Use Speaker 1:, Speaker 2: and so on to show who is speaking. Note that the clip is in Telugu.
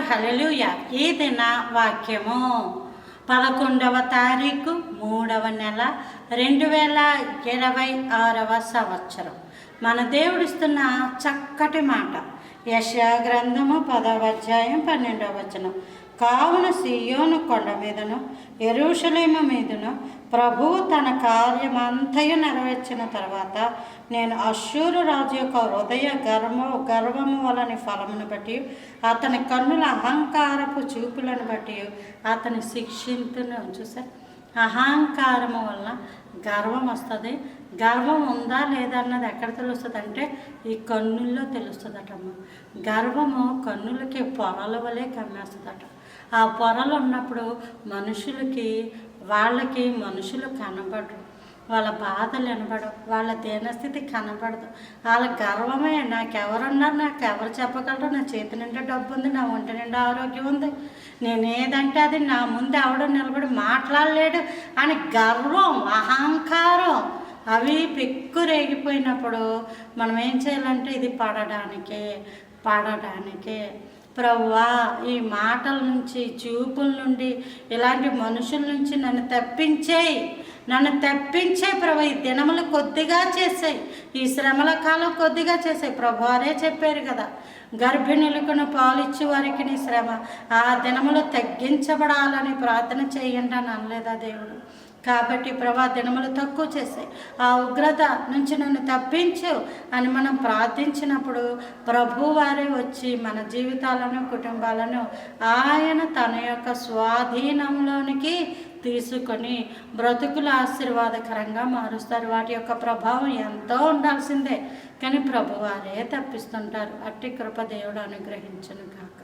Speaker 1: హల్లెలూయా. ఈ దిన వాక్యము 11వ తారీఖు 3వ నెల 2026 సంవత్సరం. మన దేవుడిస్తున్న చక్కటి మాట యెషయా గ్రంథము 10వ అధ్యాయం 12వ వచనం. కావున సీయోను కొండ మీదను యెరూషలేము మీదను ప్రభువు తన కార్యమంతయు నెరవేర్చిన తర్వాత నేను అశ్షూరు రాజు యొక్క హృదయ గర్వము వలని ఫలమును బట్టి అతని కన్నుల అహంకారపు చూపులను బట్టి అతని శిక్షింతును. చూసారు, అహంకారము వల్ల గర్వం వస్తుంది. గర్వం ఉందా లేదా అన్నది ఎక్కడ తెలుస్తుంది అంటే ఈ కన్నుల్లో తెలుస్తుందటమ్మ. గర్వము కన్నులకి పొరల వలె కమ్మేస్తుందట. ఆ పొరలు ఉన్నప్పుడు మనుషులు కనబడరు, వాళ్ళ బాధలు వినబడవు, వాళ్ళ దీనస్థితి కనబడదు. వాళ్ళ గర్వమే నాకెవరున్నారు, నాకు ఎవరు చెప్పగలరు, నా చేతి నిండా డబ్బు ఉంది, నా ఒంటి నిండా ఆరోగ్యం ఉంది, నేనేదంటే అది నా ముందు ఎవడో నిలబడి మాట్లాడలేడు అని గర్వం, అహంకారం అవి పెక్కు రేగిపోయినప్పుడు మనం ఏం చేయాలంటే ఇది పడడానికే ప్రభువా ఈ మాటల నుంచి, చూపుల నుండి, ఇలాంటి మనుషుల నుంచి నన్ను తప్పించే ప్రభు. ఈ దినములు కొద్దిగా చేసాయి, ఈ శ్రమల కాలం కొద్దిగా చేసాయి. ప్రభు వారే చెప్పారు కదా, గర్భిణులకు పాలిచ్చి వారికి నీ శ్రమ ఆ దినములు తగ్గించబడాలని ప్రార్థన చేయండి అని అనలేదా దేవుడు? కాబట్టి ప్రభా దినములు తక్కువ చేసాయి, ఆ ఉగ్రత నుంచి నన్ను తప్పించు అని మనం ప్రార్థించినప్పుడు ప్రభు వారే వచ్చి మన జీవితాలను, కుటుంబాలను ఆయన తన యొక్క స్వాధీనంలోనికి తీసుకొని బ్రతుకులు ఆశీర్వాదకరంగా మారుస్తారు. వాటి యొక్క ప్రభావం ఎంతో ఉండాల్సిందే, కానీ ప్రభువారే తప్పిస్తుంటారు. అట్టి కృప దేవుడు అనుగ్రహించును గాక.